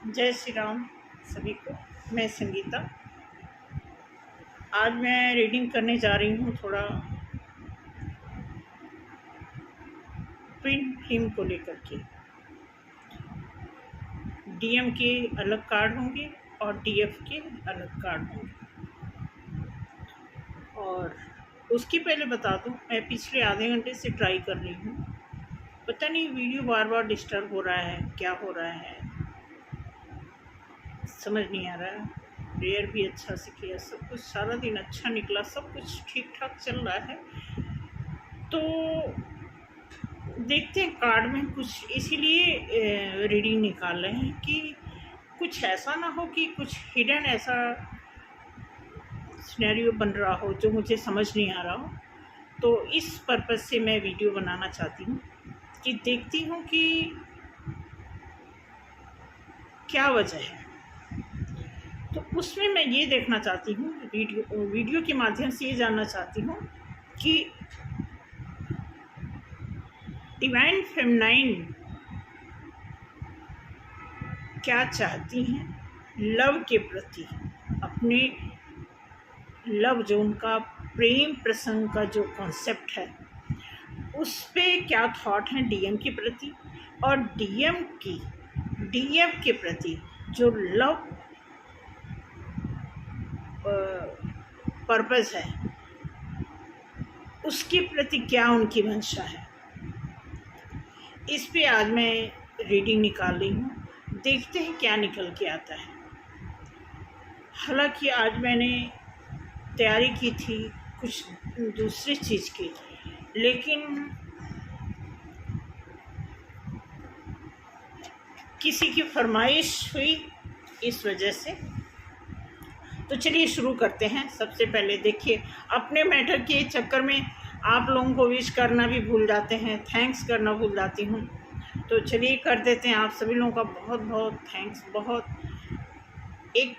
जय श्री राम सभी को। मैं संगीता। आज मैं रीडिंग करने जा रही हूँ थोड़ा ट्विन फ्लेम को लेकर के। डीएम के अलग कार्ड होंगे और डीएफ के अलग कार्ड होंगे। और उसके पहले बता दूँ, मैं पिछले आधे घंटे से ट्राई कर रही हूँ। पता नहीं वीडियो बार बार डिस्टर्ब हो रहा है, क्या हो रहा है समझ नहीं आ रहा है। प्रेयर भी अच्छा से किया, सब कुछ सारा दिन अच्छा निकला, सब कुछ ठीक ठाक चल रहा है। तो देखते हैं कार्ड में कुछ, इसीलिए रीडिंग निकाल रहे हैं कि कुछ ऐसा ना हो कि कुछ हिडन ऐसा सिनेरियो बन रहा हो जो मुझे समझ नहीं आ रहा हो। तो इस पर्पज़ से मैं वीडियो बनाना चाहती हूँ कि देखती हूँ कि क्या वजह है। तो उसमें मैं ये देखना चाहती हूँ, वीडियो के माध्यम से ये जानना चाहती हूँ कि डिवाइन फेमिनाइन क्या चाहती हैं लव के प्रति, अपने लव जो उनका प्रेम प्रसंग का जो कॉन्सेप्ट है उस पे क्या थॉट है डीएम के प्रति, और डीएम की डीएफ के प्रति जो लव पर्पस है उसके प्रति क्या उनकी मंशा है। इस पे आज मैं रीडिंग निकाल रही हूँ, देखते हैं क्या निकल के आता है। हालांकि आज मैंने तैयारी की थी कुछ दूसरी चीज़ की, लेकिन किसी की फरमाइश हुई इस वजह से। तो चलिए शुरू करते हैं। सबसे पहले देखिए, अपने मैटर के चक्कर में आप लोगों को विश करना भी भूल जाते हैं, थैंक्स करना भूल जाती हूँ। तो चलिए कर देते हैं। आप सभी लोगों का बहुत बहुत थैंक्स। बहुत एक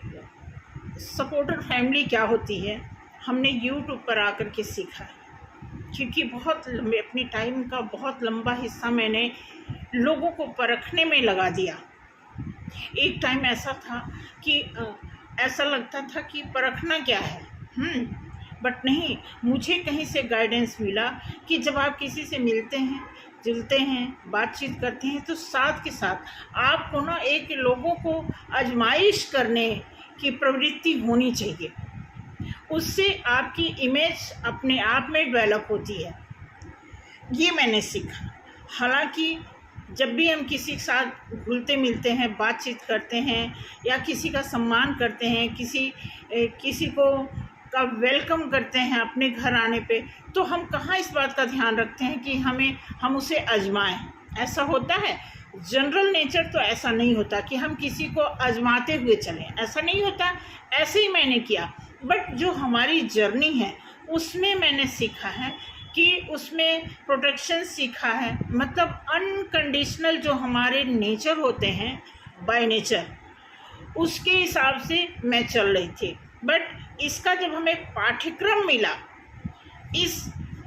सपोर्टर फैमिली क्या होती है हमने यूट्यूब पर आकर के सीखा है, क्योंकि बहुत अपनी टाइम का बहुत लंबा हिस्सा मैंने लोगों को परखने में लगा दिया। एक टाइम ऐसा था कि ऐसा लगता था कि परखना क्या है, बट नहीं, मुझे कहीं से गाइडेंस मिला कि जब आप किसी से मिलते हैं, जुलते हैं, बातचीत करते हैं, तो साथ के साथ आपको ना एक लोगों को आजमाइश करने की प्रवृत्ति होनी चाहिए। उससे आपकी इमेज अपने आप में डेवलप होती है। ये मैंने सीखा। हालांकि जब भी हम किसी के साथ घुलते मिलते हैं, बातचीत करते हैं या किसी का सम्मान करते हैं, किसी को का वेलकम करते हैं अपने घर आने पे, तो हम कहाँ इस बात का ध्यान रखते हैं कि हम उसे आजमाएं। ऐसा होता है जनरल नेचर, तो ऐसा नहीं होता कि हम किसी को आजमाते हुए चलें, ऐसा नहीं होता। ऐसे ही मैंने किया, बट जो हमारी जर्नी है उसमें मैंने सीखा है कि उसमें प्रोटेक्शन सीखा है। मतलब अनकंडीशनल जो हमारे नेचर होते हैं बाय नेचर, उसके हिसाब से मैं चल रही थी। बट इसका जब हमें पाठ्यक्रम मिला, इस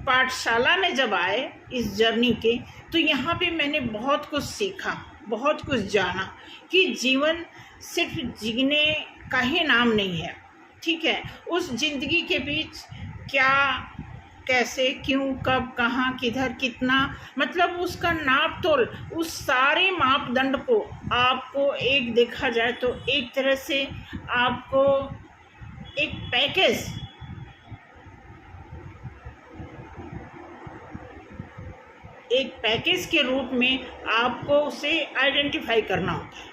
पाठशाला में जब आए इस जर्नी के, तो यहाँ पे मैंने बहुत कुछ सीखा, बहुत कुछ जाना कि जीवन सिर्फ जीने का ही नाम नहीं है। ठीक है, उस जिंदगी के बीच क्या, कैसे, क्यों, कब, कहाँ, किधर, कितना, मतलब उसका नाप तोल, उस सारे मापदंड को आपको एक देखा जाए तो एक तरह से आपको एक पैकेज के रूप में आपको उसे आइडेंटिफाई करना होता है।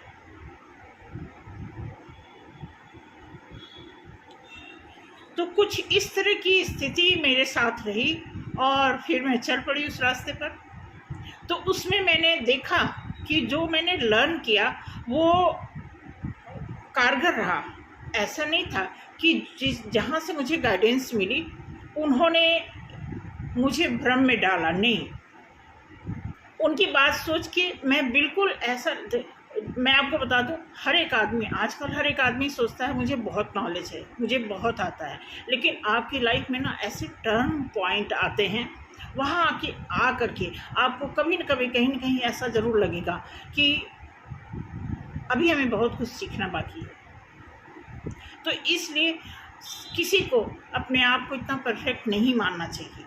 तो कुछ इस तरह की स्थिति मेरे साथ रही और फिर मैं चल पड़ी उस रास्ते पर। तो उसमें मैंने देखा कि जो मैंने लर्न किया वो कारगर रहा। ऐसा नहीं था कि जहाँ से मुझे गाइडेंस मिली उन्होंने मुझे भ्रम में डाला, नहीं। उनकी बात सोच के मैं बिल्कुल ऐसा, मैं आपको बता दूं, हर एक आदमी आजकल हर एक आदमी सोचता है मुझे बहुत नॉलेज है, मुझे बहुत आता है, लेकिन आपकी लाइफ में ना ऐसे टर्न पॉइंट आते हैं, वहाँ आकर के आपको कभी न कभी कहीं न कहीं ऐसा ज़रूर लगेगा कि अभी हमें बहुत कुछ सीखना बाकी है। तो इसलिए किसी को अपने आप को इतना परफेक्ट नहीं मानना चाहिए।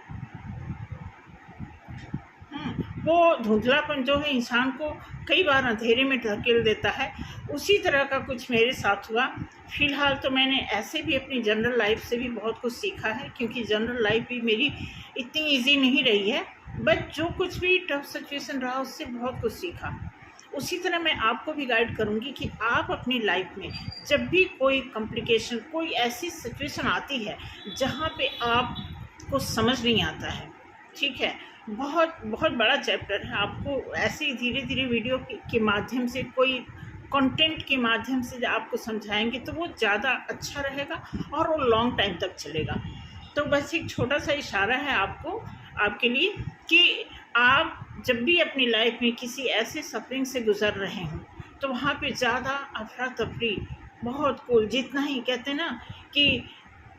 वो धुंधलापन जो है इंसान को कई बार अंधेरे में धकेल देता है। उसी तरह का कुछ मेरे साथ हुआ। फ़िलहाल तो मैंने ऐसे भी अपनी जनरल लाइफ से भी बहुत कुछ सीखा है, क्योंकि जनरल लाइफ भी मेरी इतनी इजी नहीं रही है, बट जो कुछ भी टफ सिचुएशन रहा उससे बहुत कुछ सीखा। उसी तरह मैं आपको भी गाइड करूँगी कि आप अपनी लाइफ में जब भी कोई कॉम्प्लिकेशन, कोई ऐसी सिचुएशन आती है जहाँ पे आपको समझ नहीं आता है, ठीक है, बहुत बहुत बड़ा चैप्टर है, आपको ऐसे धीरे धीरे वीडियो के माध्यम से, कोई कंटेंट के माध्यम से आपको समझाएंगे तो वो ज़्यादा अच्छा रहेगा और वो लॉन्ग टाइम तक चलेगा। तो बस एक छोटा सा इशारा है आपके लिए कि आप जब भी अपनी लाइफ में किसी ऐसे सफरिंग से गुजर रहे हों तो वहाँ पे ज़्यादा अफरा तफरी, बहुत कूल, जितना ही कहते हैं ना कि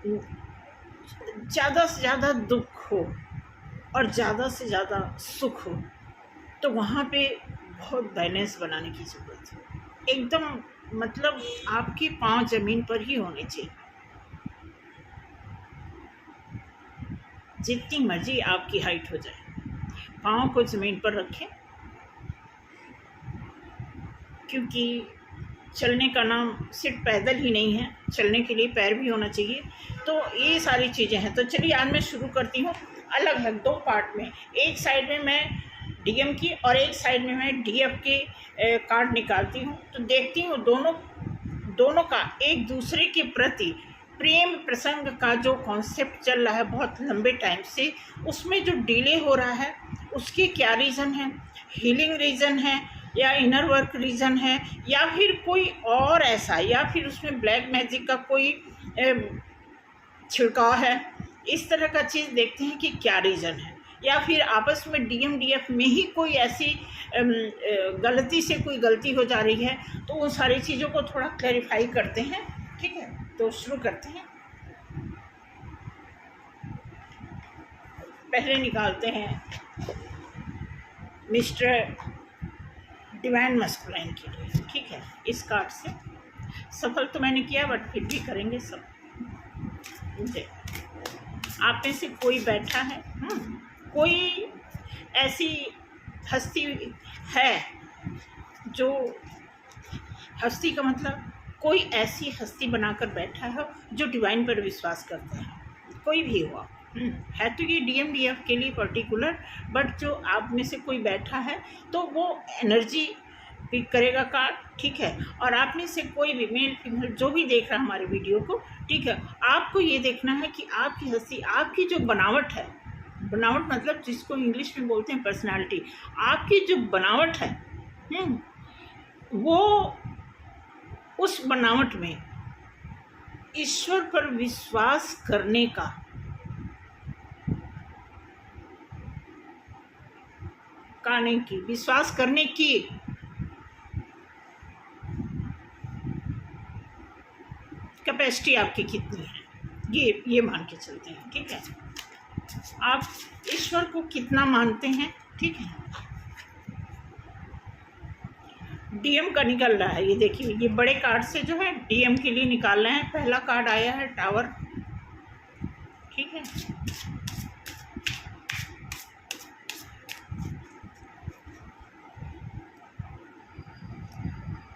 ज़्यादा से ज़्यादा दुख हो और ज़्यादा से ज़्यादा सुख हो, तो वहाँ पे बहुत बैलेंस बनाने की ज़रूरत है। एकदम मतलब आपके पाँव ज़मीन पर ही होने चाहिए। जितनी मर्जी आपकी हाइट हो जाए, पाँव को ज़मीन पर रखें, क्योंकि चलने का नाम सिर्फ पैदल ही नहीं है, चलने के लिए पैर भी होना चाहिए। तो ये सारी चीज़ें हैं। तो चलिए आज मैं शुरू करती हूँ अलग अलग 2 पार्ट में। एक साइड में मैं डीएम की और एक साइड में मैं डीएफ के कार्ड निकालती हूँ। तो देखती हूँ दोनों का एक दूसरे के प्रति प्रेम प्रसंग का जो कॉन्सेप्ट चल रहा है बहुत लंबे टाइम से, उसमें जो डिले हो रहा है उसके क्या रीज़न है, हीलिंग रीज़न है या इनर वर्क रीज़न है या फिर कोई और ऐसा, या फिर उसमें ब्लैक मैजिक का कोई छिड़काव है। इस तरह का चीज़ देखते हैं कि क्या रीज़न है, या फिर आपस में डीएम डीएफ में ही कोई ऐसी गलती से कोई गलती हो जा रही है। तो उन सारी चीज़ों को थोड़ा क्लैरिफाई करते हैं, ठीक है। तो शुरू करते हैं। पहले निकालते हैं मिस्टर डिवाइन मस्कुलाइन के लिए, ठीक है। इस कार्ड से सफल तो मैंने किया बट फिर भी करेंगे सब। आप में से कोई बैठा है, कोई ऐसी हस्ती है जो, हस्ती का मतलब कोई ऐसी हस्ती बनाकर बैठा है जो डिवाइन पर विश्वास करता है, कोई भी हुआ है। तो ये डीएम डीएफ के लिए पर्टिकुलर, बट जो आप में से कोई बैठा है तो वो एनर्जी पिक करेगा कार्ड, ठीक है। और आप में से कोई भी मेल फीमेल जो भी देख रहा है हमारे वीडियो को, ठीक है, आपको ये देखना है कि आपकी हस्ती, आपकी जो बनावट है, बनावट मतलब जिसको इंग्लिश में बोलते हैं पर्सनालिटी, आपकी जो बनावट है वो, उस बनावट में ईश्वर पर विश्वास करने का नहीं की, विश्वास करने की कैपेसिटी आपकी कितनी है, ये मान के चलते हैं, ठीक है। आप ईश्वर को कितना मानते हैं, ठीक है। डीएम का निकल रहा है, ये देखिए, ये बड़े कार्ड से जो है डीएम के लिए निकाल रहे हैं। पहला कार्ड आया है टावर, ठीक है।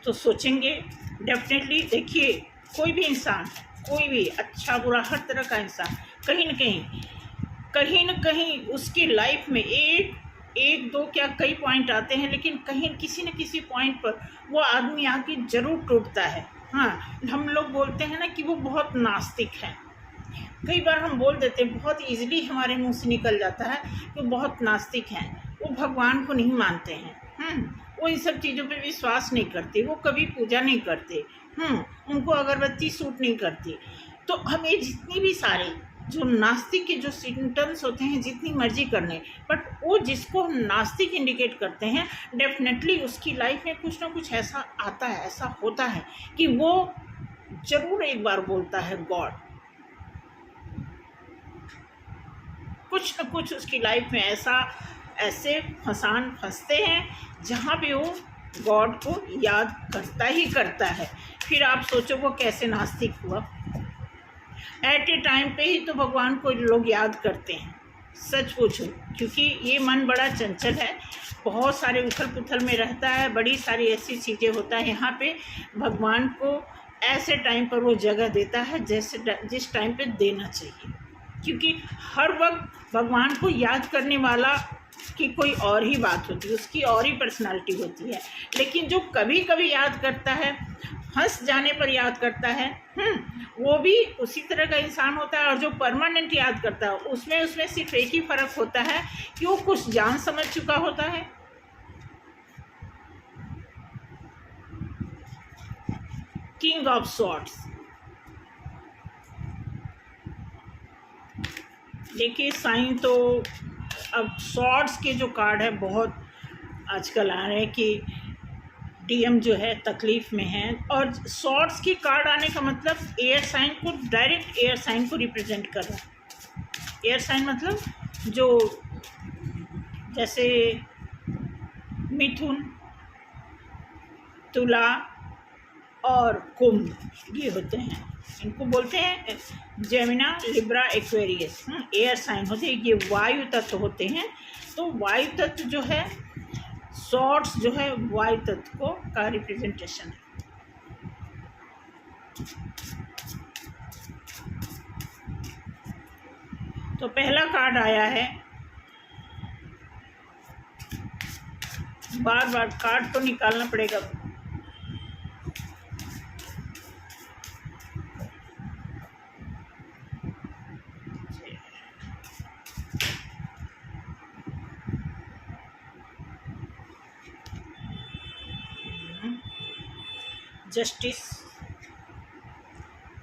तो सोचेंगे डेफिनेटली, देखिए कोई भी इंसान, कोई भी अच्छा बुरा हर तरह का इंसान कहीं न कहीं उसकी लाइफ में एक दो क्या कई पॉइंट आते हैं, लेकिन कहीं किसी न किसी पॉइंट पर वो आदमी आके ज़रूर टूटता है। हाँ, हम लोग बोलते हैं ना कि वो बहुत नास्तिक है। कई बार हम बोल देते हैं, बहुत इजीली हमारे मुंह से निकल जाता है कि वो बहुत नास्तिक हैं, वो भगवान को नहीं मानते हैं, वो इन सब चीज़ों पे विश्वास नहीं करते, वो कभी पूजा नहीं करते, उनको अगरबत्ती सूट नहीं करती। तो हमें जितनी भी सारे जो नास्तिक के जो सिम्टम्स होते हैं, जितनी मर्जी करने, बट वो जिसको हम नास्तिक इंडिकेट करते हैं, डेफिनेटली उसकी लाइफ में कुछ ना कुछ ऐसा आता है, ऐसा होता है कि वो ज़रूर एक बार बोलता है गॉड। कुछ न कुछ उसकी लाइफ में ऐसे फंसते हैं जहाँ पे वो गॉड को याद करता ही करता है। फिर आप सोचो वो कैसे नास्तिक हुआ। एट ए टाइम पे ही तो भगवान को लोग याद करते हैं, सच पूछो, क्योंकि ये मन बड़ा चंचल है, बहुत सारे उथल पुथल में रहता है, बड़ी सारी ऐसी चीज़ें होता है। यहाँ पे भगवान को ऐसे टाइम पर वो जगह देता है जैसे जिस टाइम पे देना चाहिए, क्योंकि हर वक्त भगवान को याद करने वाला की कोई और ही बात होती है, उसकी और ही पर्सनालिटी होती है। लेकिन जो कभी कभी याद करता है, हंस जाने पर याद करता है, वो भी उसी तरह का इंसान होता है। और जो परमानेंट याद करता है उसमें सिर्फ एक ही फ़र्क होता है कि वो कुछ जान समझ चुका होता है। किंग ऑफ सॉर्ड्स, देखिए साईं तो अब सॉर्ड्स के जो कार्ड है बहुत आजकल आ रहे हैं कि डीएम जो है तकलीफ में है। और सॉर्ड्स की कार्ड आने का मतलब एयर साइन को, डायरेक्ट एयर साइन को रिप्रेजेंट कर रहा है। एयर साइन मतलब जो जैसे मिथुन, तुला और कुंभ ये होते हैं, इनको बोलते हैं जेमिना, लिब्रा, एक्वेरियस। एयर साइन होते हैं, ये वायु तत्व होते हैं। तो वायु तत्व जो है, सॉर्ड्स जो है वायु तत्व को का रिप्रेजेंटेशन है। तो पहला कार्ड आया है, बार बार कार्ड तो निकालना पड़ेगा। Justice,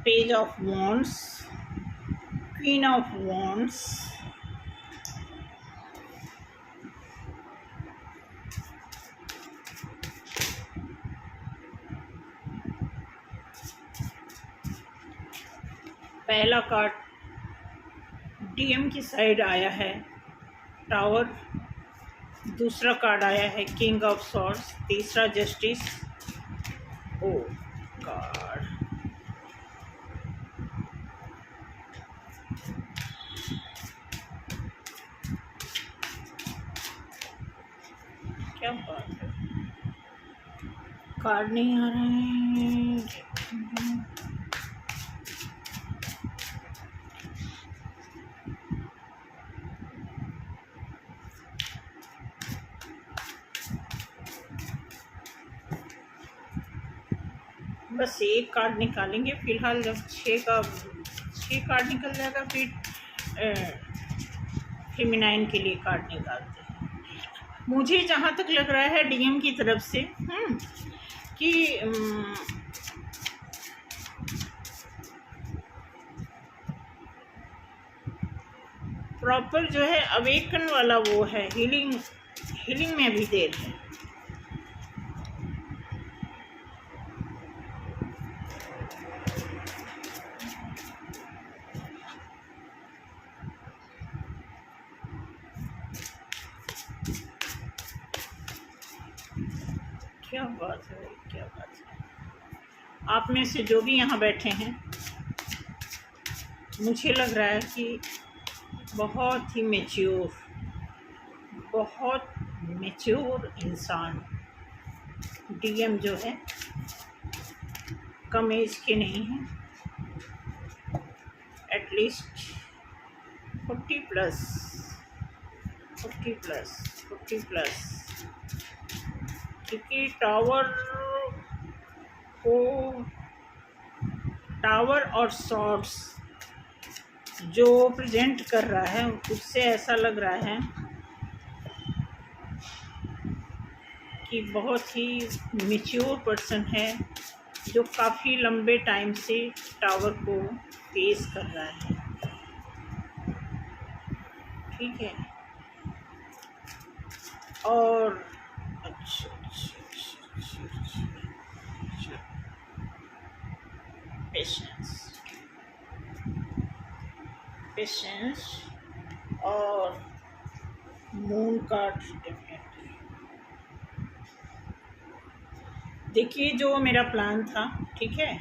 page of wands, queen of wands, पहला कार्ड डीएम की साइड आया है टावर, दूसरा कार्ड आया है किंग ऑफ सॉर्ड्स, तीसरा जस्टिस। ओ कार्ड, क्या बात है, कार्ड नहीं आ रहे हैं। बस एक कार्ड निकालेंगे फिलहाल, जब 6 कार्ड निकल जाएगा फिर फेमिनाइन के लिए कार्ड निकालते हैं। मुझे जहाँ तक लग रहा है डीएम की तरफ से कि प्रॉपर जो है अवेकन वाला वो है, हीलिंग में अभी देर है। क्या बात है, क्या बात है। आप में से जो भी यहाँ बैठे हैं, मुझे लग रहा है कि बहुत ही मैच्योर इंसान डीएम जो है, कम एज के नहीं हैं, एटलीस्ट 40 प्लस, क्योंकि टावर और सॉर्ड्स जो प्रेजेंट कर रहा है उससे ऐसा लग रहा है कि बहुत ही मैच्योर पर्सन है, जो काफ़ी लंबे टाइम से टावर को फेस कर रहा है। ठीक है, और अच्छा पेशेंस और मून कार्ड डेफिनेटली। देखिए जो मेरा प्लान था, ठीक है,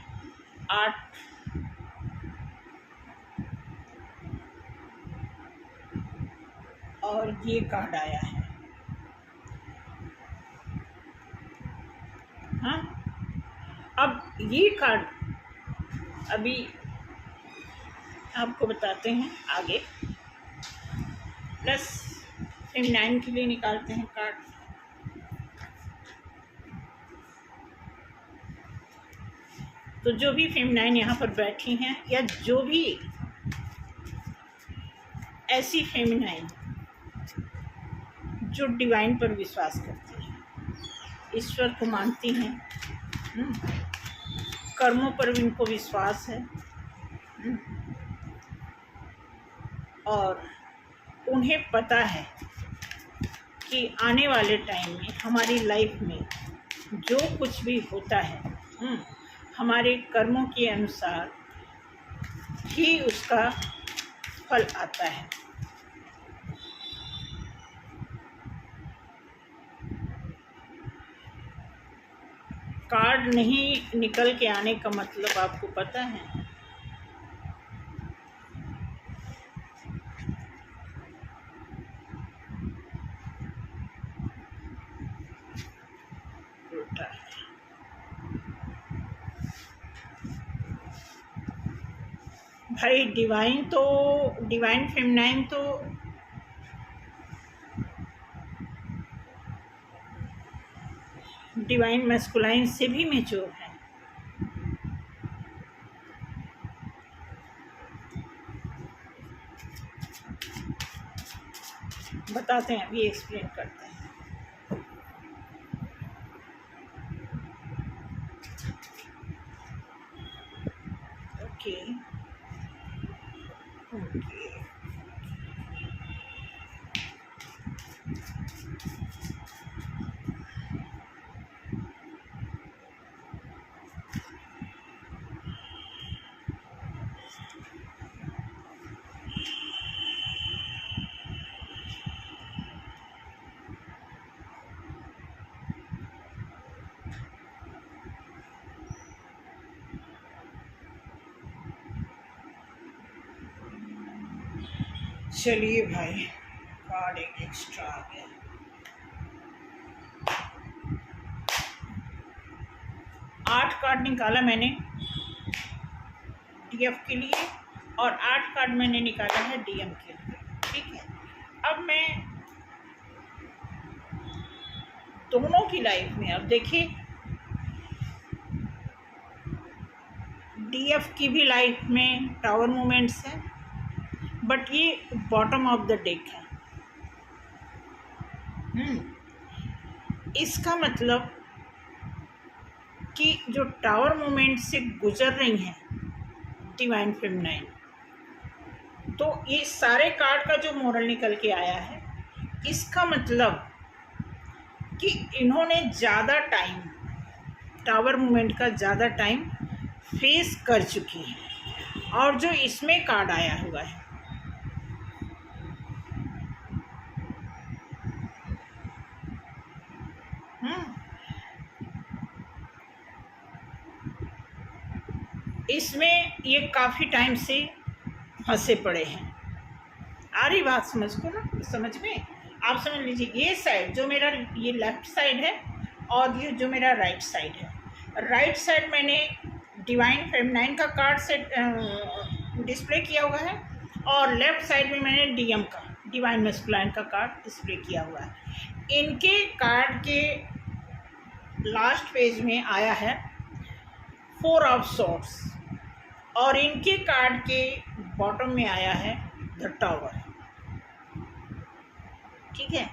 8 और ये कार्ड आया है। हाँ, अब ये कार्ड अभी आपको बताते हैं आगे। प्लस फेमिनाइन के लिए निकालते हैं कार्ड। तो जो भी फेमिनाइन यहाँ पर बैठी हैं, या जो भी ऐसी फेमिनाइन जो डिवाइन पर विश्वास करती हैं, ईश्वर को मानती हैं, कर्मों पर भी इनको विश्वास है, और उन्हें पता है कि आने वाले टाइम में हमारी लाइफ में जो कुछ भी होता है, हमारे कर्मों के अनुसार ही उसका फल आता है। कार्ड नहीं निकल के आने का मतलब आपको पता है? उल्टा है। भाई डिवाइन फेमिनाइन तो डिवाइन मैस्कुलाइन से भी मैच्योर है। बताते हैं, अभी एक्सप्लेन करते हैं। ओके ओके, चलिए भाई, कार्ड एक एक्स्ट्रा आ गया। 8 कार्ड निकाला मैंने डीएफ के लिए, और 8 कार्ड मैंने निकाला है डीएम के लिए, ठीक है। अब मैं दोनों की लाइफ में, अब देखिए डीएफ की भी लाइफ में टावर मूवमेंट्स हैं, बट ये बॉटम ऑफ द डेक है। इसका मतलब कि जो टावर मूवमेंट से गुजर रही हैं डिवाइन फेमिनाइन, तो ये सारे कार्ड का जो मोरल निकल के आया है, इसका मतलब कि इन्होंने ज़्यादा टाइम, टावर मूवमेंट का ज़्यादा टाइम फेस कर चुकी है। और जो इसमें कार्ड आया हुआ है, इसमें ये काफ़ी टाइम से फंसे पड़े हैं। आ रही बात समझ को ना? समझ में आप समझ लीजिए, ये साइड जो मेरा ये लेफ्ट साइड है, और ये जो मेरा राइट साइड है। राइट साइड मैंने डिवाइन फेमिनाइन का कार्ड से डिस्प्ले किया हुआ है, और लेफ्ट साइड में मैंने डीएम का, डिवाइन मैस्कुलाइन का कार्ड डिस्प्ले किया हुआ है। इनके कार्ड के लास्ट पेज में आया है 4 ऑफ सॉर्ड्स, और इनके कार्ड के बॉटम में आया है द टावर, ठीक है।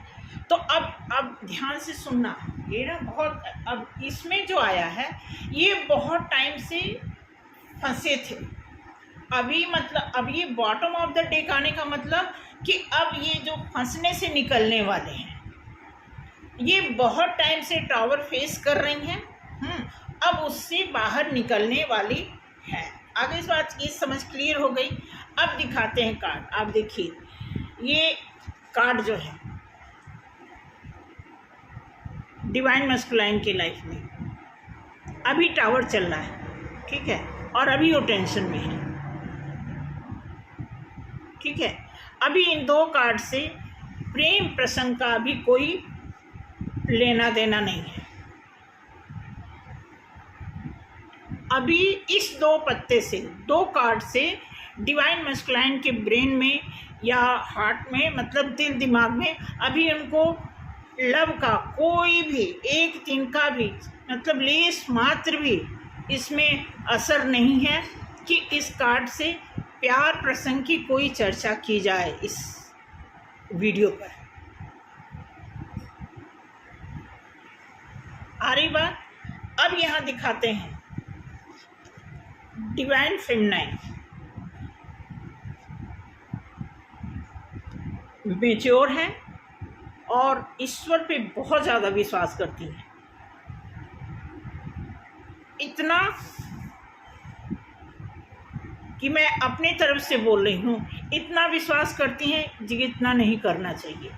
तो अब ध्यान से सुनना, ये ना बहुत, अब इसमें जो आया है ये बहुत टाइम से फंसे थे। अभी मतलब अब ये बॉटम ऑफ द डेक आने का मतलब कि अब ये जो फंसने से निकलने वाले हैं, ये बहुत टाइम से टावर फेस कर रही हैं, अब उससे बाहर निकलने वाली है। आगे इस बात की समझ क्लियर हो गई। अब दिखाते हैं कार्ड। आप देखिए, ये कार्ड जो है डिवाइन मैस्कुलाइन की लाइफ में, अभी टावर चल रहा है, ठीक है, और अभी वो टेंशन में है, ठीक है। अभी इन दो कार्ड से प्रेम प्रसंग का अभी कोई लेना देना नहीं है। अभी इस दो पत्ते से, दो कार्ड से डिवाइन मस्कुलाइन के ब्रेन में या हार्ट में, मतलब दिल दिमाग में, अभी उनको लव का कोई भी एक तिनका भी, मतलब लेस मात्र भी इसमें असर नहीं है कि इस कार्ड से प्यार प्रसंग की कोई चर्चा की जाए इस वीडियो पर। आ रही बात। अब यहाँ दिखाते हैं डिवाइन फेमिनाइन, मेच्योर है और ईश्वर पे बहुत ज़्यादा विश्वास करती हैं। इतना कि मैं अपनी तरफ से बोल रही हूँ, इतना विश्वास करती हैं जितना नहीं करना चाहिए।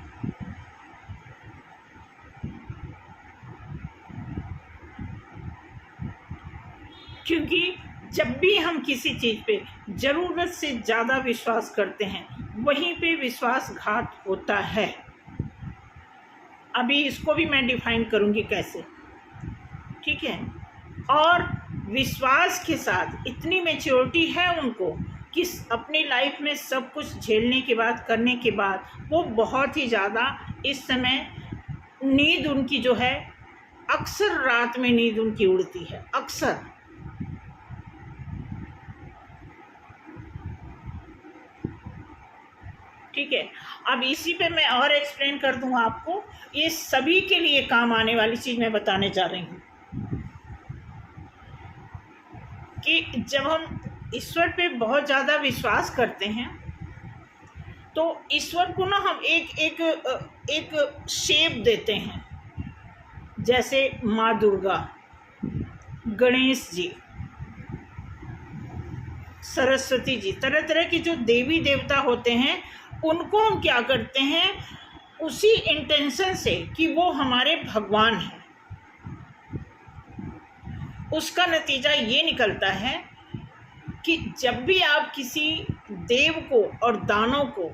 क्योंकि जब भी हम किसी चीज़ पे ज़रूरत से ज़्यादा विश्वास करते हैं, वहीं पे विश्वासघात होता है। अभी इसको भी मैं डिफाइन करूँगी कैसे, ठीक है। और विश्वास के साथ इतनी मैच्योरिटी है उनको कि अपनी लाइफ में सब कुछ झेलने के बाद, करने के बाद, वो बहुत ही ज़्यादा इस समय नींद उनकी जो है, अक्सर रात में नींद उनकी उड़ती है, अक्सर। ठीक है। अब इसी पे मैं और एक्सप्लेन कर दूंगा आपको। ये सभी के लिए काम आने वाली चीज़ मैं बताने जा रही हूँ कि जब हम ईश्वर पे बहुत ज़्यादा विश्वास करते हैं तो ईश्वर को ना हम एक शेप देते हैं। जैसे माँ दुर्गा, गणेश जी, सरस्वती जी, तरह तरह के जो देवी देवता होते हैं, उनको हम क्या करते हैं, उसी इंटेंशन से कि वो हमारे भगवान हैं, उसका नतीजा ये निकलता है कि जब भी आप किसी देव को और दानव को,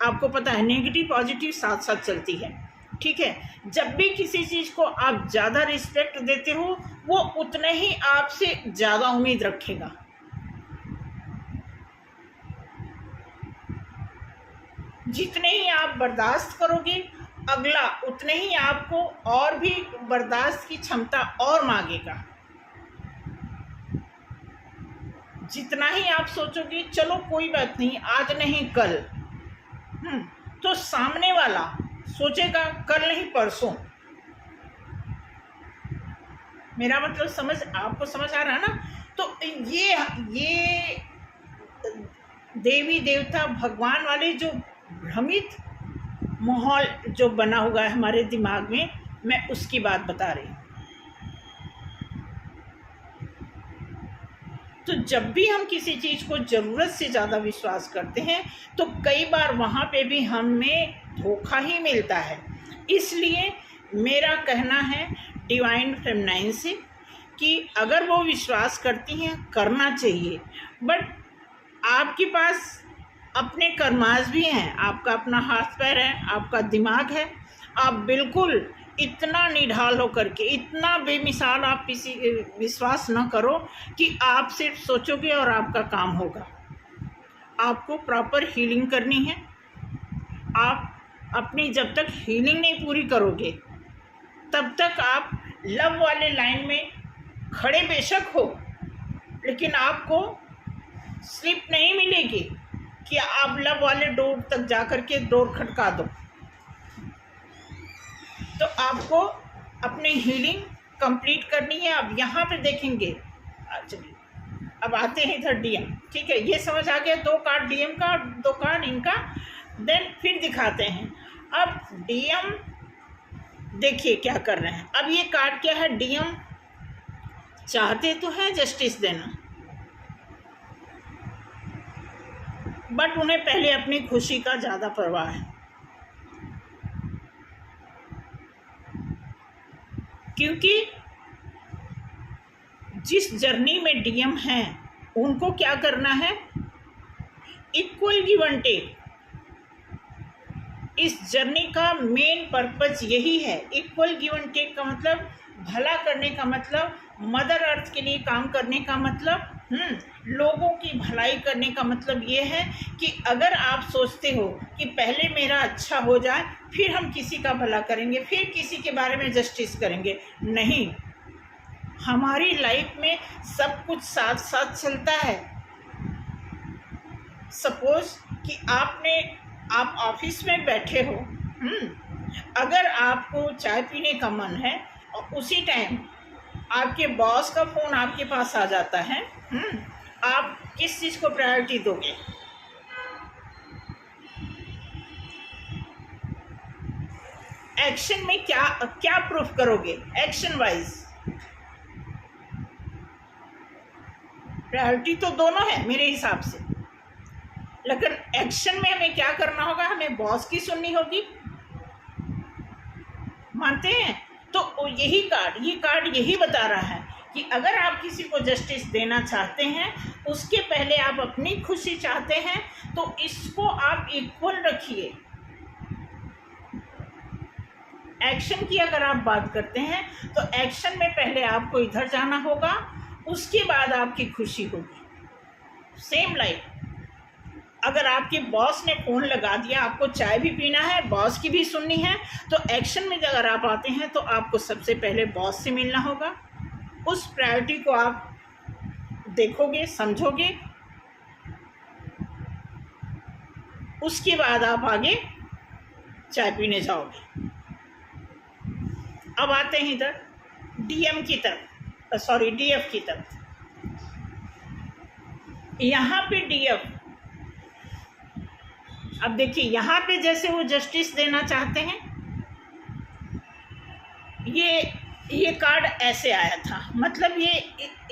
आपको पता है नेगेटिव पॉजिटिव साथ साथ चलती है, ठीक है। जब भी किसी चीज़ को आप ज़्यादा रिस्पेक्ट देते हो, वो उतने ही आपसे ज़्यादा उम्मीद रखेगा। जितने ही आप बर्दाश्त करोगे, अगला उतने ही आपको और भी बर्दाश्त की क्षमता और मांगेगा। जितना ही आप सोचोगे चलो कोई बात नहीं, आज नहीं कल, तो सामने वाला सोचेगा कल नहीं परसों। मेरा मतलब आपको समझ आ रहा है ना। तो ये देवी देवता भगवान वाले जो भ्रमित माहौल जो बना हुआ है हमारे दिमाग में, मैं उसकी बात बता रही हूँ। तो जब भी हम किसी चीज़ को ज़रूरत से ज़्यादा विश्वास करते हैं तो कई बार वहाँ पे भी हमें धोखा ही मिलता है। इसलिए मेरा कहना है डिवाइन फेमिनाइन से कि अगर वो विश्वास करती हैं, करना चाहिए, बट आपके पास अपने कर्मास भी हैं, आपका अपना हाथ पैर है, आपका दिमाग है। आप बिल्कुल इतना निढाल हो करके, इतना बेमिसाल आप किसी विश्वास न करो कि आप सिर्फ सोचोगे और आपका काम होगा। आपको प्रॉपर हीलिंग करनी है। आप अपनी जब तक हीलिंग नहीं पूरी करोगे तब तक आप लव वाले लाइन में खड़े बेशक हो, लेकिन आपको स्लिप नहीं मिलेगी कि आप लव वाले डोर तक जा कर के डोर खटका दो। तो आपको अपनी हीलिंग कंप्लीट करनी है। अब यहाँ पे देखेंगे, चलिए अब आते हैं इधर डीएम, ठीक है। ये समझ आ गया, 2 कार्ड डीएम का, 2 कार्ड इनका। देन फिर दिखाते हैं। अब डीएम देखिए क्या कर रहे हैं। अब ये कार्ड क्या है, डीएम चाहते तो हैं जस्टिस देना, बट उन्हें पहले अपनी खुशी का ज़्यादा परवाह है। क्योंकि जिस जर्नी में डीएम हैं उनको क्या करना है, इक्वल गिव एंड टेक। इस जर्नी का मेन पर्पज यही है। इक्वल गिव एंड टेक का मतलब भला करने का मतलब, मदर अर्थ के लिए काम करने का मतलब, लोगों की भलाई करने का मतलब ये है कि अगर आप सोचते हो कि पहले मेरा अच्छा हो जाए फिर हम किसी का भला करेंगे, फिर किसी के बारे में जस्टिस करेंगे, नहीं। हमारी लाइफ में सब कुछ साथ साथ चलता है। सपोज कि आप ऑफिस में बैठे हो, अगर आपको चाय पीने का मन है और उसी टाइम आपके बॉस का फ़ोन आपके पास आ जाता है, आप किस चीज़ को प्रायोरिटी दोगे? एक्शन में क्या प्रूफ करोगे? एक्शन वाइज प्रायोरिटी तो दोनों है मेरे हिसाब से, लेकिन एक्शन में हमें क्या करना होगा? हमें बॉस की सुननी होगी। मानते हैं? तो यही कार्ड यही बता रहा है कि अगर आप किसी को जस्टिस देना चाहते हैं, उसके पहले आप अपनी खुशी चाहते हैं, तो इसको आप इक्वल रखिए। एक्शन की अगर आप बात करते हैं तो एक्शन में पहले आपको इधर जाना होगा, उसके बाद आपकी खुशी होगी। सेम लाइफ, अगर आपके बॉस ने फ़ोन लगा दिया, आपको चाय भी पीना है, बॉस की भी सुननी है, तो एक्शन में अगर आप आते हैं तो आपको सबसे पहले बॉस से मिलना होगा। उस प्रायोरिटी को आप देखोगे, समझोगे, उसके बाद आप आगे चाय पीने जाओगे। अब आते हैं इधर डीएम की तरफ, सॉरी डीएफ की तरफ। यहाँ पे डीएफ, अब देखिए यहाँ पे जैसे वो जस्टिस देना चाहते हैं, ये कार्ड ऐसे आया था, मतलब ये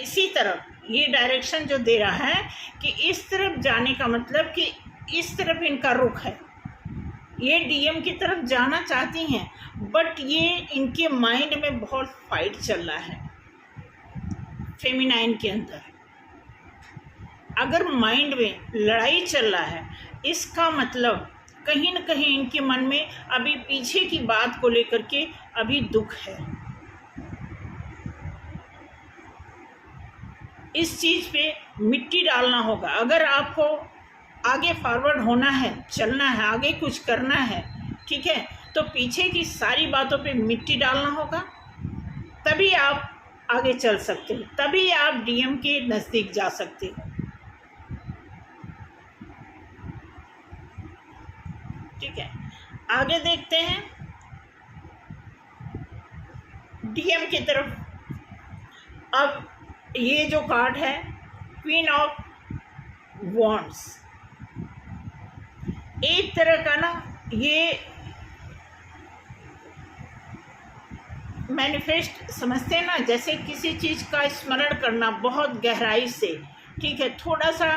इसी तरफ, ये डायरेक्शन जो दे रहा है कि इस तरफ जाने का मतलब कि इस तरफ इनका रुख है, ये डीएम की तरफ जाना चाहती हैं, बट ये इनके माइंड में बहुत फाइट चल रहा है फेमिनाइन के अंदर। अगर माइंड में लड़ाई चल रहा है, इसका मतलब कहीं न कहीं इनके मन में अभी पीछे की बात को लेकर के अभी दुख है। इस चीज़ पे मिट्टी डालना होगा। अगर आपको आगे फॉरवर्ड होना है, चलना है, आगे कुछ करना है, ठीक है, तो पीछे की सारी बातों पे मिट्टी डालना होगा, तभी आप आगे चल सकते हैं, तभी आप डीएम के नज़दीक जा सकते हैं। ठीक है, आगे देखते हैं डीएम की तरफ। अब ये जो कार्ड है क्वीन ऑफ वॉन्ड्स, एक तरह का ना ये मैनिफेस्ट समझते हैं ना, जैसे किसी चीज़ का स्मरण करना बहुत गहराई से, ठीक है, थोड़ा सा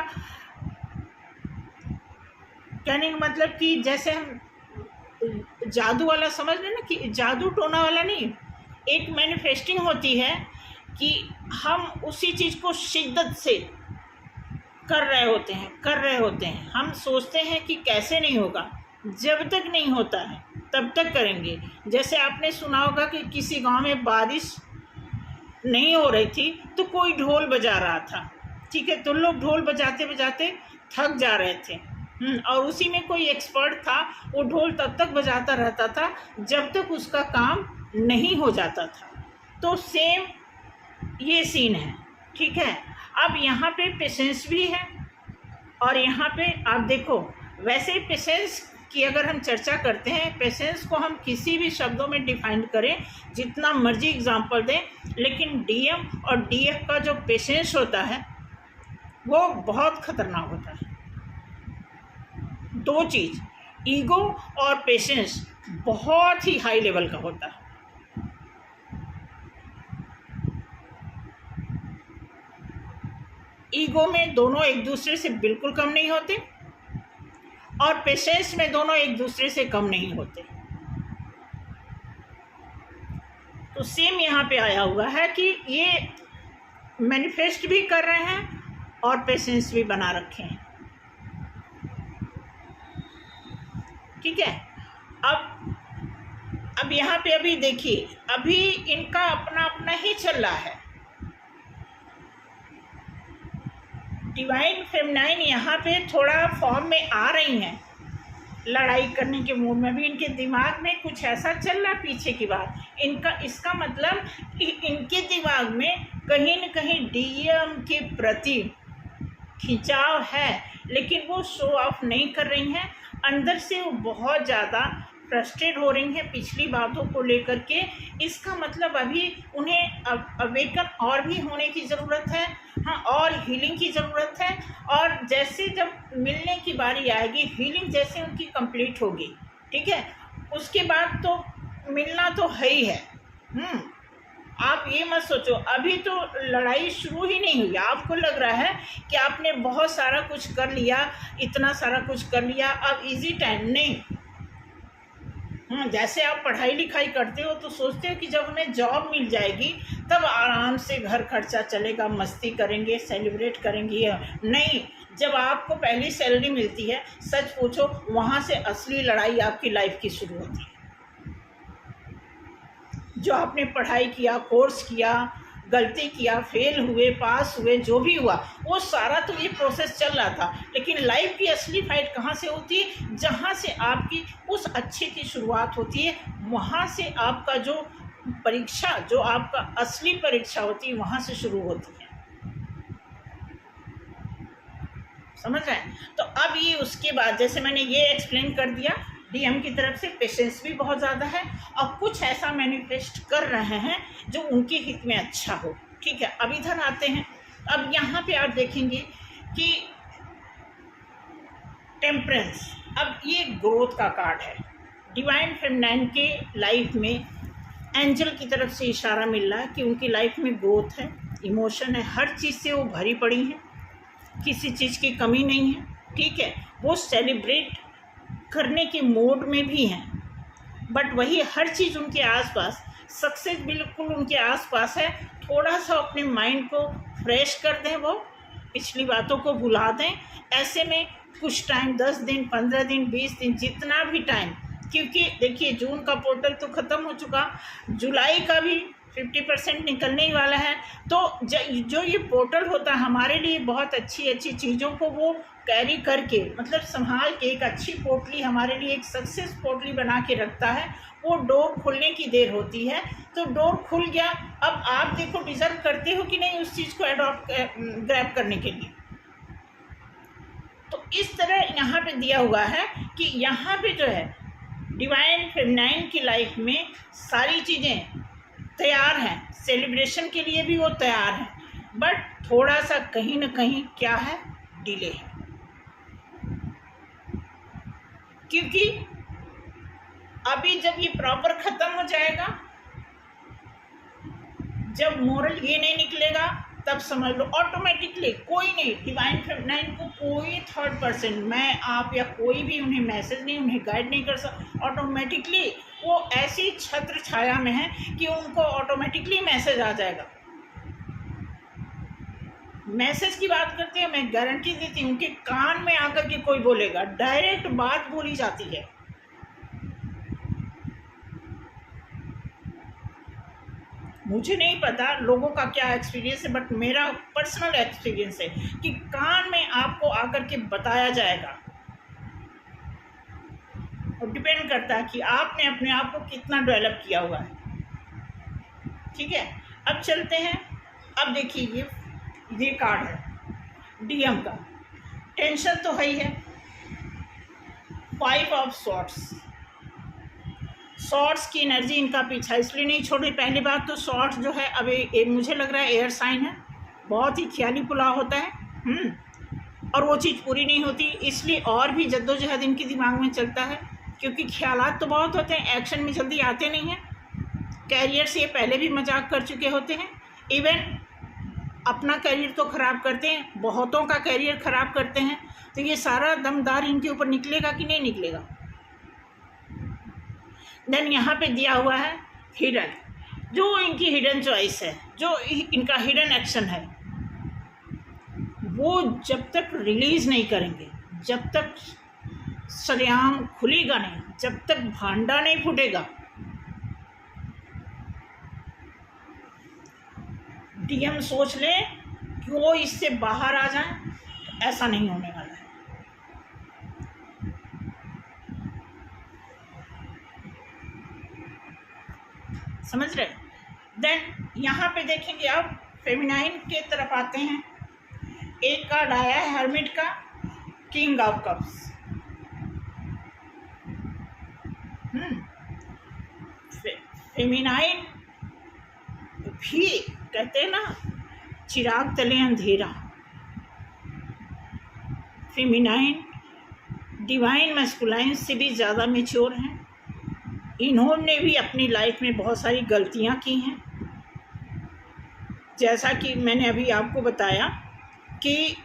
कहने का मतलब कि जैसे हम जादू वाला समझ लें ना, कि जादू टोना वाला नहीं, एक मैनिफेस्टिंग होती है कि हम उसी चीज़ को शिद्दत से कर रहे होते हैं, हम सोचते हैं कि कैसे नहीं होगा, जब तक नहीं होता है तब तक करेंगे। जैसे आपने सुना होगा कि किसी गांव में बारिश नहीं हो रही थी तो कोई ढोल बजा रहा था, ठीक है, तो लोग ढोल बजाते बजाते थक जा रहे थे, और उसी में कोई एक्सपर्ट था, वो ढोल तब तक बजाता रहता था जब तक उसका काम नहीं हो जाता था। तो सेम ये सीन है, ठीक है। अब यहाँ पे पेशेंस भी है, और यहाँ पे आप देखो, वैसे पेशेंस की अगर हम चर्चा करते हैं, पेशेंस को हम किसी भी शब्दों में डिफाइन करें, जितना मर्जी एग्जांपल दें, लेकिन डीएम और डीएफ का जो पेशेंस होता है वो बहुत खतरनाक होता है। दो चीज़, ईगो और पेशेंस बहुत ही हाई लेवल का होता है। ईगो में दोनों एक दूसरे से बिल्कुल कम नहीं होते, और पेशेंस में दोनों एक दूसरे से कम नहीं होते। तो सेम यहाँ पे आया हुआ है कि ये मैनिफेस्ट भी कर रहे हैं और पेशेंस भी बना रखे हैं। ठीक है। अब यहाँ पे अभी देखिए, अभी इनका अपना अपना ही चल रहा है। डिवाइन फेमिनाइन यहाँ पे थोड़ा फॉर्म में आ रही हैं, लड़ाई करने के मूड में भी। इनके दिमाग में कुछ ऐसा चल रहा पीछे की बात इनका, इसका मतलब कि इनके दिमाग में कहीं न कहीं डीएम के प्रति खिंचाव है, लेकिन वो शो ऑफ नहीं कर रही हैं। अंदर से वो बहुत ज़्यादा फ्रस्ट्रेट हो रही हैं पिछली बातों को लेकर के। इसका मतलब अभी उन्हें अवेकन और भी होने की ज़रूरत है, हाँ, और हीलिंग की ज़रूरत है। और जैसे जब मिलने की बारी आएगी, हीलिंग जैसे उनकी कंप्लीट होगी, ठीक है, उसके बाद तो मिलना तो है ही है। आप ये मत सोचो अभी तो लड़ाई शुरू ही नहीं हुई। आपको लग रहा है कि आपने बहुत सारा कुछ कर लिया, इतना सारा कुछ कर लिया, अब इजी टाइम नहीं। जैसे आप पढ़ाई लिखाई करते हो तो सोचते हो कि जब हमें जॉब मिल जाएगी तब आराम से घर खर्चा चलेगा, मस्ती करेंगे, सेलिब्रेट करेंगे। नहीं, जब आपको पहली सैलरी मिलती है, सच पूछो, वहाँ से असली लड़ाई आपकी लाइफ की शुरू होती है। जो आपने पढ़ाई किया, कोर्स किया, गलती किया, फेल हुए, पास हुए, जो भी हुआ, वो सारा तो ये प्रोसेस चल रहा था। लेकिन लाइफ की असली फाइट कहाँ से होती है? जहाँ से आपकी उस अच्छे की शुरुआत होती है, वहाँ से आपका जो परीक्षा, जो आपका असली परीक्षा होती है, वहाँ से शुरू होती है। समझ रहे हैं? तो अब ये उसके बाद जैसे मैंने ये एक्सप्लेन कर दिया, डीएम की तरफ से पेशेंस भी बहुत ज़्यादा है और कुछ ऐसा मैनिफेस्ट कर रहे हैं जो उनके हित में अच्छा हो। ठीक है, अब इधर आते हैं। अब यहाँ पे आप देखेंगे कि टेम्परेंस, अब ये ग्रोथ का कार्ड है। डिवाइन फेमिनाइन के लाइफ में एंजल की तरफ से इशारा मिल रहा है कि उनकी लाइफ में ग्रोथ है, इमोशन है, हर चीज़ से वो भरी पड़ी हैं, किसी चीज़ की कमी नहीं है। ठीक है, वो सेलिब्रेट करने के मोड में भी हैं, बट वही हर चीज़ उनके आसपास, सक्सेस बिल्कुल उनके आसपास है। थोड़ा सा अपने माइंड को फ्रेश कर दें, वो पिछली बातों को भुला दें। ऐसे में कुछ टाइम, 10 दिन, 15 दिन, 20 दिन, जितना भी टाइम, क्योंकि देखिए जून का पोर्टल तो ख़त्म हो चुका, जुलाई का भी 50% निकलने ही वाला है। तो जो ये पोर्टल होता है हमारे लिए बहुत अच्छी अच्छी चीज़ों को वो कैरी करके, मतलब संभाल के, एक अच्छी पोटली हमारे लिए एक सक्सेस पोटली बना के रखता है। वो डोर खुलने की देर होती है, तो डोर खुल गया। अब आप देखो डिज़र्व करते हो कि नहीं उस चीज़ को ग्रैब करने के लिए। तो इस तरह यहाँ पे दिया हुआ है कि यहाँ पे जो है डिवाइन फेमिनाइन की लाइफ में सारी चीज़ें तैयार हैं, सेलिब्रेशन के लिए भी वो तैयार हैं, बट थोड़ा सा कहीं ना कहीं क्या है, डिले है। क्योंकि अभी जब ये प्रॉपर ख़त्म हो जाएगा, जब मोरल ये नहीं निकलेगा, तब समझ लो ऑटोमेटिकली कोई नहीं, डिवाइन फेमिनाइन को कोई थर्ड पर्सन, मैं, आप या कोई भी उन्हें मैसेज नहीं, उन्हें गाइड नहीं कर सकता। ऑटोमेटिकली वो ऐसी छत्र छाया में है कि उनको ऑटोमेटिकली मैसेज आ जाएगा। मैसेज की बात करते हैं, मैं गारंटी देती हूँ उनके कान में आकर के कोई बोलेगा, डायरेक्ट बात बोली जाती है। मुझे नहीं पता लोगों का क्या एक्सपीरियंस है, बट मेरा पर्सनल एक्सपीरियंस है कि कान में आपको आकर के बताया जाएगा। और डिपेंड करता है कि आपने अपने आप को कितना डेवलप किया हुआ है। ठीक है, अब चलते हैं। अब देखिए ये कार्ड है डीएम का। टेंशन तो है ही है। 5 ऑफ शॉर्ट्स की एनर्जी इनका पीछा इसलिए नहीं छोड़ी। पहली बात तो शॉर्ट्स जो है अभी मुझे लग रहा है एयर साइन है, बहुत ही ख्याली पुलाव होता है, और वो चीज़ पूरी नहीं होती, इसलिए और भी जद्दोजहद इनके दिमाग में चलता है। क्योंकि ख्यालात तो बहुत होते हैं, एक्शन में जल्दी आते नहीं हैं। कैरियर से ये पहले भी मजाक कर चुके होते हैं, इवन अपना कैरियर तो ख़राब करते हैं, बहुतों का कैरियर ख़राब करते हैं। तो ये सारा दमदार इनके ऊपर निकलेगा कि नहीं निकलेगा। देन यहाँ पे दिया हुआ है हिडन। जो इनकी हिडन चॉइस है, जो इनका हिडन एक्शन है, वो जब तक रिलीज़ नहीं करेंगे, जब तक सरेआम खुलेगा नहीं, जब तक भांडा नहीं फूटेगा, डीएम सोच ले कि वो इससे बाहर आ जाए, तो ऐसा नहीं होने वाला है। समझ रहे? देन यहाँ पे देखेंगे, अब फेमिनाइन के तरफ आते हैं। एक कार्ड आया है हर्मिट का, किंग ऑफ कप्स। फेमिनाइन भी कहते हैं ना, चिराग तले अंधेरा। फेमिनाइन डिवाइन मैस्कुलाइन से भी ज़्यादा मैच्योर हैं। इन्होंने भी अपनी लाइफ में बहुत सारी गलतियां की हैं। जैसा कि मैंने अभी आपको बताया कि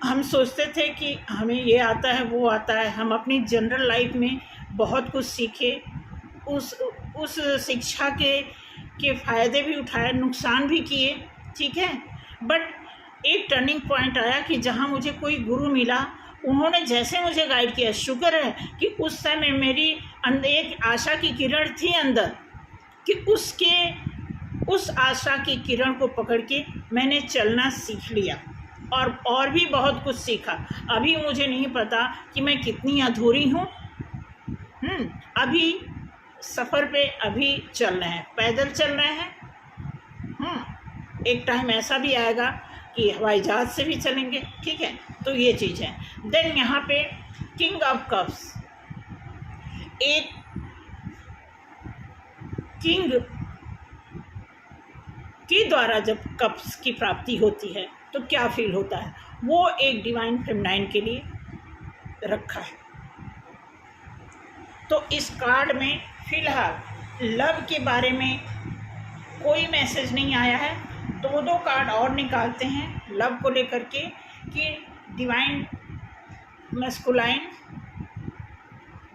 हम सोचते थे कि हमें ये आता है, वो आता है। हम अपनी जनरल लाइफ में बहुत कुछ सीखे, उस शिक्षा के फ़ायदे भी उठाए, नुकसान भी किए, ठीक है। बट एक टर्निंग पॉइंट आया कि जहाँ मुझे कोई गुरु मिला, उन्होंने जैसे मुझे गाइड किया, शुक्र है कि उस समय मेरी एक आशा की किरण थी अंदर, कि उस आशा की किरण को पकड़ के मैंने चलना सीख लिया, और भी बहुत कुछ सीखा। अभी मुझे नहीं पता कि मैं कितनी अधूरी हूँ। अभी सफ़र पे अभी चल रहे हैं, पैदल चल रहे हैं। एक टाइम ऐसा भी आएगा कि हवाई जहाज़ से भी चलेंगे, ठीक है। तो ये चीज़ है। देन यहाँ पे किंग ऑफ कप्स, एक किंग के द्वारा जब कप्स की प्राप्ति होती है तो क्या फील होता है, वो एक डिवाइन फेमिनाइन के लिए रखा है। तो इस कार्ड में फ़िलहाल लव के बारे में कोई मैसेज नहीं आया है। दो कार्ड और निकालते हैं लव को लेकर के, कि डिवाइन मैस्कुलाइन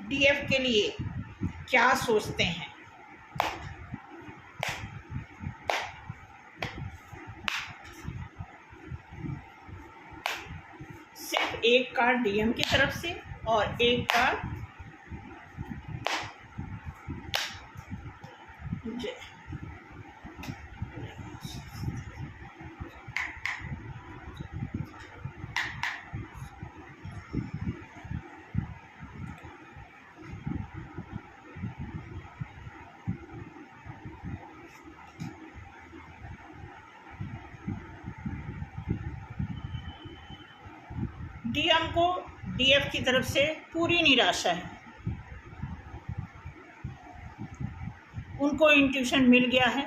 डीएफ के लिए क्या सोचते हैं। सिर्फ एक कार्ड डीएम की तरफ से और एक कार्ड डीएम को डीएफ की तरफ से पूरी निराशा है। उनको इंट्यूशन मिल गया है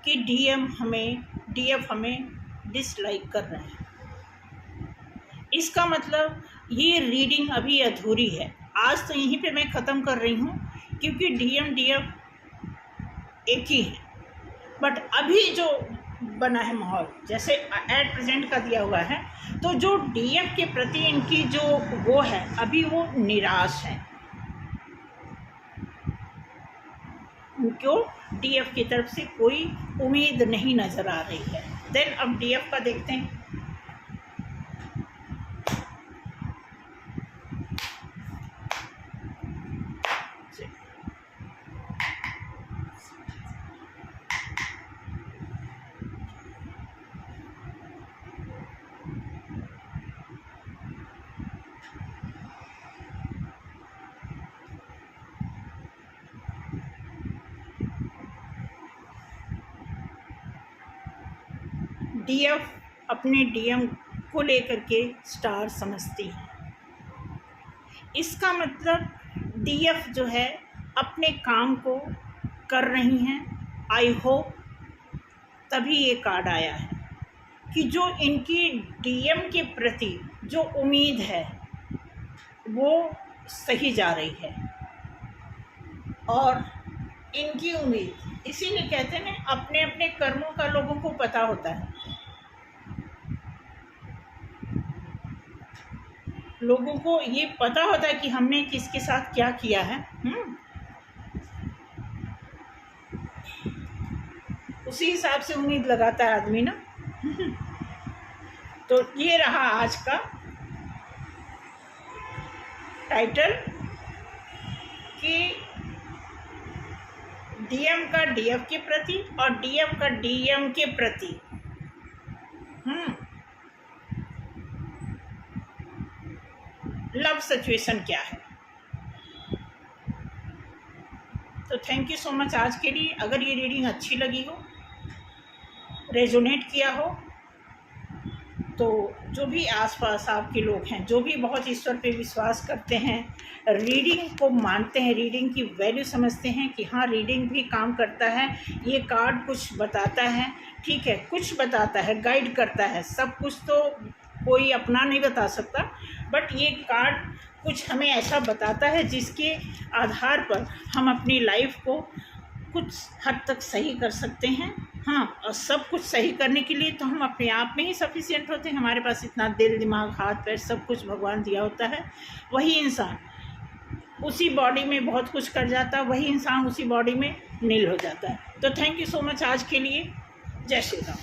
कि डीएफ हमें डिसलाइक कर रहे हैं। इसका मतलब ये रीडिंग अभी अधूरी है। आज तो यहीं पे मैं ख़त्म कर रही हूँ, क्योंकि डीएफ एक ही है। बट अभी जो बना है माहौल, जैसे एट प्रेजेंट का दिया हुआ है, तो जो डीएफ के प्रति इनकी जो वो है, अभी वो निराश है। उनको डीएफ की तरफ से कोई उम्मीद नहीं नज़र आ रही है। देन अब डीएफ का देखते हैं। डीएफ अपने डीएम को लेकर के स्टार समझती है। इसका मतलब डीएफ जो है अपने काम को कर रही हैं। आई होप तभी ये कार्ड आया है कि जो इनकी डीएम के प्रति जो उम्मीद है वो सही जा रही है। और इनकी उम्मीद, इसीलिए कहते हैं ना, अपने अपने कर्मों का लोगों को पता होता है। लोगों को ये पता होता है कि हमने किसके साथ क्या किया है। उसी हिसाब से उम्मीद लगाता है आदमी ना। तो ये रहा आज का टाइटल कि डीएम का डीएफ के प्रति और डीएम का डीएम के प्रति लव सिचुएशन क्या है। तो थैंक यू सो मच आज के लिए। अगर ये रीडिंग अच्छी लगी हो, रेजोनेट किया हो, तो जो भी आसपास आपके लोग हैं, जो भी बहुत ईश्वर पे विश्वास करते हैं, रीडिंग को मानते हैं, रीडिंग की वैल्यू समझते हैं कि हाँ रीडिंग भी काम करता है, ये कार्ड कुछ बताता है, ठीक है, कुछ बताता है, गाइड करता है। सब कुछ तो कोई अपना नहीं बता सकता, बट ये कार्ड कुछ हमें ऐसा बताता है जिसके आधार पर हम अपनी लाइफ को कुछ हद तक सही कर सकते हैं। हाँ, और सब कुछ सही करने के लिए तो हम अपने आप में ही सफिशिएंट होते हैं। हमारे पास इतना दिल, दिमाग, हाथ पैर सब कुछ भगवान दिया होता है। वही इंसान उसी बॉडी में बहुत कुछ कर जाता है, वही इंसान उसी बॉडी में नील हो जाता है। तो थैंक यू सो मच आज के लिए। जय श्री राम।